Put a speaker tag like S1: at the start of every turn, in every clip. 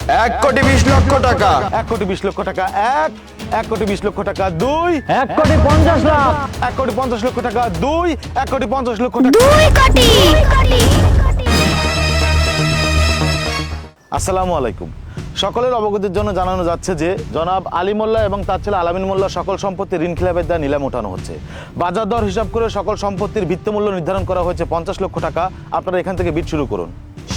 S1: 1 কোটি 20 লক্ষ টাকা।
S2: 1 কোটি 20 লক্ষ টাকা 1, 1 কোটি 20 লক্ষ টাকা 2,
S3: 1 কোটি 50 লাখ,
S2: 1 কোটি 50 লক্ষ টাকা 2, 1 কোটি 50 লক্ষ টাকা।
S4: 2 কোটি।
S2: আসসালামু আলাইকুম। সকলের অবগতির জন্য জানানো যাচ্ছে যে জনাব আলী মোল্লা এবং তার ছেলে আলামিন মোল্লা সকল সম্পত্তি ঋণ খিলাফের দ্বারা নিলামে ওঠানো হচ্ছে। বাজার দর হিসাব করে সকল সম্পত্তির ভিত্তিমূল্য নির্ধারণ করা হয়েছে 50 লক্ষ টাকা। আপনারা এখান থেকে বিড শুরু করুন।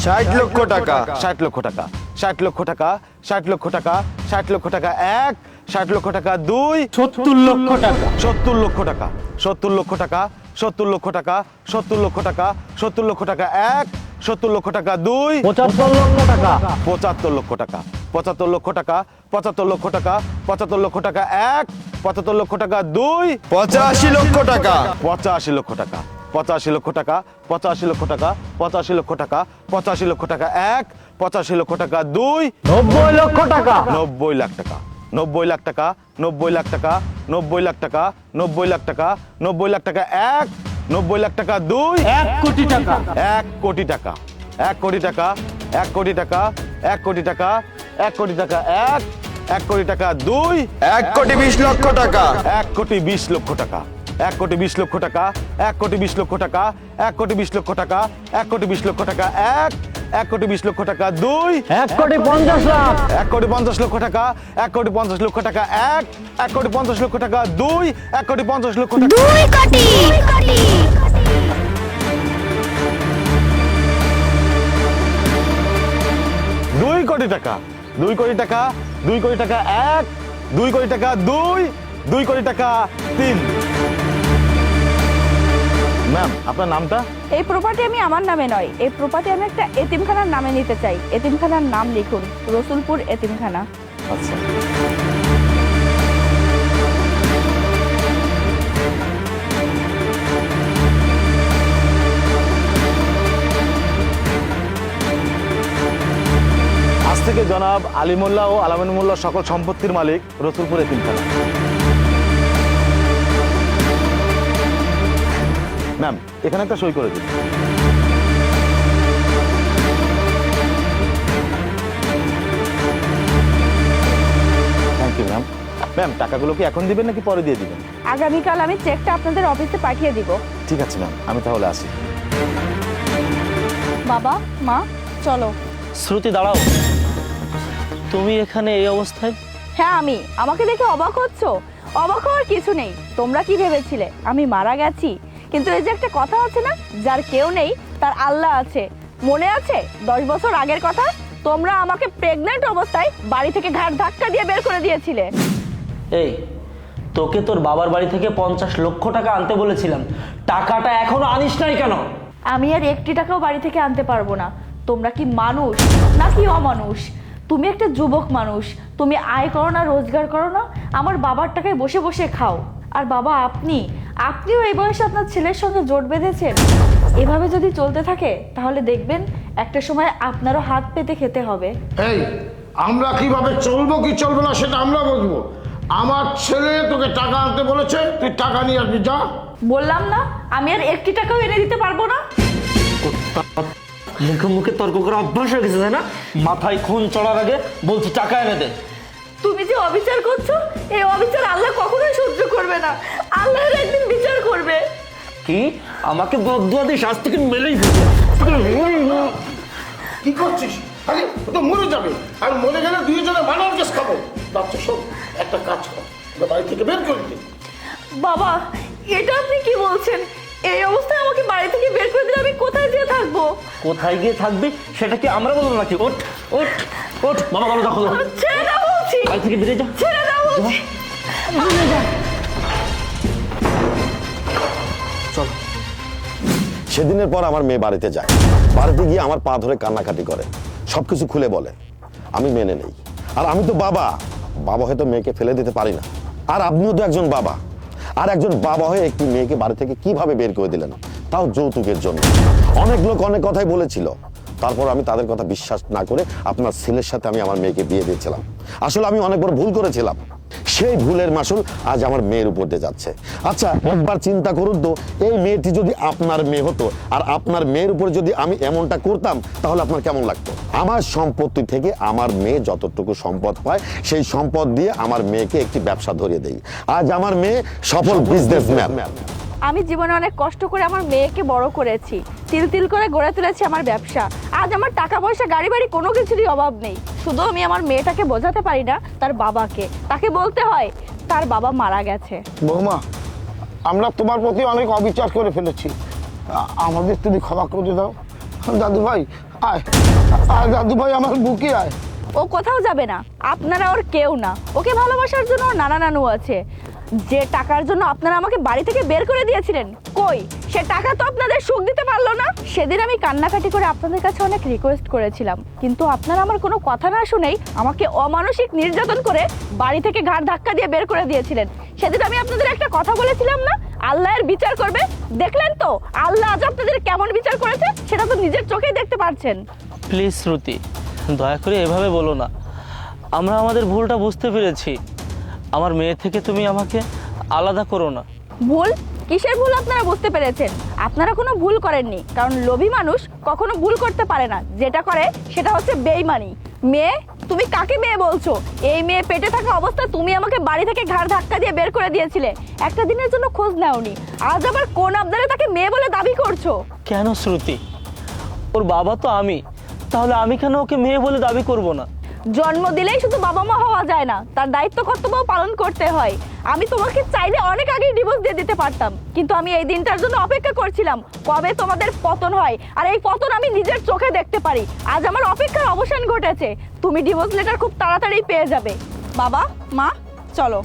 S1: 60 লক্ষ টাকা।
S2: 60 লক্ষ টাকা, 60 লক্ষ টাকা, 60 লক্ষ টাকা, 60 লক্ষ টাকা 1, 60 লক্ষ টাকা 2,
S3: 70 লক্ষ টাকা,
S2: 70 লক্ষ টাকা, 70 লক্ষ টাকা, 70 লক্ষ টাকা, 70 লক্ষ টাকা, 70 লক্ষ টাকা 1, 70 লক্ষ টাকা 2,
S3: 75 লক্ষ টাকা,
S2: 75 লক্ষ টাকা, 75 লক্ষ টাকা, 75 লক্ষ টাকা, 75 লক্ষ টাকা 1, 75 লক্ষ টাকা 2,
S1: 85 লক্ষ টাকা।
S2: 85 লক্ষ টাকা, 85 লক্ষ টাকা, 85 লক্ষ টাকা, 85 লক্ষ টাকা, 85 লক্ষ টাকা 1, 85 লক্ষ টাকা 2,
S3: 90 লক্ষ টাকা,
S2: 90 লাখ টাকা, 90 লাখ টাকা, 90 লাখ টাকা, 90 লাখ টাকা, 90 লাখ টাকা, 90 লাখ টাকা 1, 90 লাখ টাকা 2,
S3: 1 কোটি টাকা,
S2: 1 কোটি টাকা, 1 কোটি টাকা, 1 কোটি টাকা, 1 কোটি টাকা, 1 কোটি টাকা 1, 1 কোটি টাকা 2,
S1: 1 কোটি 20 লক্ষ টাকা।
S2: 1 কোটি 20 লক্ষ টাকা, 1 কোটি 20 লক্ষ টাকা, 1 কোটি 20 লক্ষ টাকা, 1 কোটি 20 লক্ষ টাকা, 1 কোটি 20 লক্ষ টাকা 1, 1 কোটি 20 লক্ষ টাকা 2,
S3: 1 কোটি 50 লাখ,
S2: 1 কোটি 50 লক্ষ টাকা, 1 কোটি 50 লক্ষ টাকা 1, 1 কোটি 50 লক্ষ টাকা 2, 1 কোটি 50 লক্ষ টাকা।
S4: 2 কোটি।
S2: 2 কোটি টাকা, 2 কোটি টাকা, 2 কোটি টাকা 1, 2 কোটি টাকা 2, 2 কোটি টাকা 3। ম্যাম আপনার নামটা?
S5: এই প্রপার্টি আমি আমার নামে নয়, এই প্রপার্টি আমি একটা এতিমখানার নামে নিতে চাই। এতিমখানার নাম লিখুন, রসুলপুর এতিমখানা।
S2: আচ্ছা। আজ থেকে জনাব আলী মোল্লা ও আলামিন মোল্লা সকল সম্পত্তির মালিক রসুলপুর এতিমখানা। ম্যাম এখানে একটা সই করে দিন। Thank you ma'am. ম্যাম টাকাগুলো কি এখন দিবেন নাকি পরে দিয়ে দিবেন?
S5: আগামীকাল আমি চেকটা আপনাদের অফিসে পাঠিয়ে দিব।
S2: ঠিক আছে ম্যাম, আমি তাহলে আসি।
S5: বাবা মা চলো।
S3: শ্রুতি দাঁড়াও, তুমি এখানে এই অবস্থায়?
S5: হ্যাঁ আমি। আমাকে দেখে অবাক হচ্ছ? অবাক হওয়ার কিছু নেই। তোমরা কি ভেবেছিলে আমি মারা গেছি? কিন্তু এই যে একটা কথা আছে না, যার কেউ নেই তার আল্লাহ আছে। মনে আছে 10 বছর আগের কথা? তোমরা আমাকে প্রেগন্যান্ট অবস্থায় বাড়ি থেকে ঘাট ধাক্কা দিয়ে বের করে দিয়েছিলে।
S6: এই তোকে তোর বাবার বাড়ি থেকে 50 লক্ষ টাকা আনতে বলেছিলাম, টাকাটা এখনো আনিস নাই কেন?
S5: আমি আর 1টি টাকাও বাড়ি থেকে আনতে পারবো না। তোমরা কি মানুষ নাকি অমানুষ? তুমি একটা যুবক মানুষ, তুমি আয় করো না, রোজগার করো না, আমার বাবার টাকায় বসে বসে খাও। আর বাবা আপনিও এই বয়সে আপনার ছেলের সঙ্গে জোট বেঁধেছেন। এভাবে যদি চলতে থাকে তাহলে দেখবেন একটা সময় আপনারও হাত পেতে খেতে হবে।
S7: এই আমরা কিভাবে চলবো কি চলবো না সেটা আমরা বুঝবো। আমার ছেলে তোকে টাকা আনতে বলেছে, তুই টাকা নিয়ে আসবি, যা।
S5: বললাম না আমি আর 1টি টাকাও এনে দিতে পারবো না।
S6: মুখে মুখে তর্ক করা অভ্যাস হয়ে গেছে, তাই না? মাথায় খুন চড়ার আগে বলছি টাকা এনে দে।
S5: তুমি যে অবিচার করছো, এই অবিচার আল্লাহ কখনোই সহ্য করবে না। আল্লাহর একদিন বিচার করবে।
S6: কি আমাকে বদুয়া দিয়ে শাস্তি কি মেলেই ফেলবে?
S7: কি করছিস? আরে ও তো মরে যাবে, আর মরে গেলে দুইজনে মানার কেস খাবো। বাচ্চা শোন, একটা কাজ কর, ওকে বাড়ি থেকে বের করে দে।
S5: বাবা এটা আপনি কি বলছেন? এই অবস্থায় আমাকে বাড়ি থেকে বের করে দিলে আমি কোথায় যেয়ে থাকবো?
S6: কোথায় গিয়ে থাকবি সেটা কি আমরা বলবো নাকি? ওঠ ওঠ ওঠ, বাবা ভালো দেখো,
S5: ছেড়ে দাও বলছি,
S6: বাড়ি থেকে বেরিয়ে যা।
S5: ছেড়ে দাও বলছি।
S8: সেদিনের পর আমার মেয়ে বাড়িতে যায়, বাড়িতে গিয়ে আমার পা ধরে কান্নাকাটি করে, সবকিছু খুলে বলে। আমি মেনে নেই। আর আমি তো বাবা, বাবা হয়তো মেয়েকে ফেলে দিতে পারি না। আর আপনিও তো একজন বাবা, আর একজন বাবা হয়ে একটি মেয়েকে বাড়ি থেকে কিভাবে বের করে দিলেন, তাও যৌতুকের জন্য। অনেক লোক অনেক কথাই বলেছিল, তারপর আমি তাদের কথা বিশ্বাস না করে আপনার ছেলের সাথে আমি আমার মেয়েকে বিয়ে দিয়েছিলাম। আসলে আমি অনেক বড় ভুল করেছিলাম। সেই ভুলের মাসুল আজ আমার মেয়ের উপর দিয়ে যাচ্ছে। আচ্ছা একবার চিন্তা করুন তো, এই মেয়েটি যদি আপনার মেয়ে হতো আর আপনার মেয়ের উপর যদি আমি এমনটা করতাম তাহলে আপনার কেমন লাগতো? আমার সম্পত্তি থেকে আমার মেয়ে যতটুকু সম্পদ পায় সেই সম্পদ দিয়ে আমার মেয়েকে একটি ব্যবসা ধরিয়ে দেই। আজ আমার মেয়ে সফল বিজনেসম্যান।
S5: আমি জীবনে অনেক কষ্ট করে আমার মেয়েকে বড় করেছি, তিল তিল করে গড়ে তুলেছি আমার ব্যবসা। আজ আমার টাকা পয়সা গাড়ি বাড়ি কোনো কিছুরই অভাব নেই। শুধু আমি আমার মেয়েটাকে বোঝাতে পারি না তার বাবাকে, তাকে বলতে হয় তার বাবা মারা গেছে।
S7: বৌমা, আমরা তোমার প্রতি অনেক অবিচার করে ফেলেছি, আমাদের তুমি ক্ষমা করে দাও। দাদু ভাই আয়, আয় দাদু ভাই, আমার বুকে আয়।
S5: ও কোথাও যাবে না, আপনারা ওর কেউ না। ওকে ভালোবাসার জন্য ওর নানা নানু আছে। যে টাকার জন্য আপনারা আমাকে বাড়ি থেকে বের করে দিয়েছিলেন, কই সে টাকা তো আপনাদের সুখ দিতে পারলো না। সেদিন আমি কান্নাকাটি করে আপনাদের কাছে অনেক রিকোয়েস্ট করেছিলাম, কিন্তু আপনারা আমার কোনো কথা না শুনেই আমাকে অমানসিক নির্যাতন করে বাড়ি থেকে ঘাড় ধাক্কা দিয়ে বের করে দিয়েছিলেন। সেদিন আমি আপনাদের একটা কথা বলেছিলাম না, আল্লাহর বিচার করবে। দেখলেন তো আল্লাহ আজ আপনাদের কেমন বিচার করেছে, সেটা তো নিজের চোখেই দেখতে পাচ্ছেন।
S3: প্লিজ শ্রুতি, দয়া করে এভাবে বলো না। আমরা আমাদের ভুলটা বুঝতে পেরেছি। আমার মেয়ে থেকে তুমি আমাকে আলাদা করো না।
S5: ভুল? কিসের ভুল আপনারা বুঝতে পেরেছেন? আপনারা কোনো ভুল করেননি, কারণ লোভী মানুষ কখনো ভুল করতে পারে না। যেটা করে সেটা হচ্ছে বেইমানি। মেয়ে? তুমি কাকে মেয়ে বলছো? এই মেয়ে পেটে থাকা অবস্থা তুমি আমাকে বাড়ি থেকে ঘাড় ধাক্কা দিয়ে বের করে দিয়েছিলে, একটা দিনের জন্য খোঁজ নাওনি। আজ আবার কোন আবদারে তাকে মেয়ে বলে দাবি করছো?
S3: কেন শ্রুতি? ওর বাবা তো আমি, তাহলে আমি কেন ওকে মেয়ে বলে দাবি করব না?
S5: জন্ম দিলেই শুধু বাবা মা হওয়া যায় না, তার দায়িত্ব কর্তব্য পালন করতে হয়। আমি তোমাকে চাইলে অনেক আগেই ডিভোর্স দিয়ে দিতে পারতাম, কিন্তু আমি এই দিনটার জন্য অপেক্ষা করছিলাম কবে তোমাদের পতন হয়, আর এই পতন আমি নিজের চোখে দেখতে পারি। আজ আমার অপেক্ষার অবসান ঘটেছে। তুমি ডিভোর্স লেটার খুব তাড়াতাড়ি পেয়ে যাবে। বাবা মা চলো।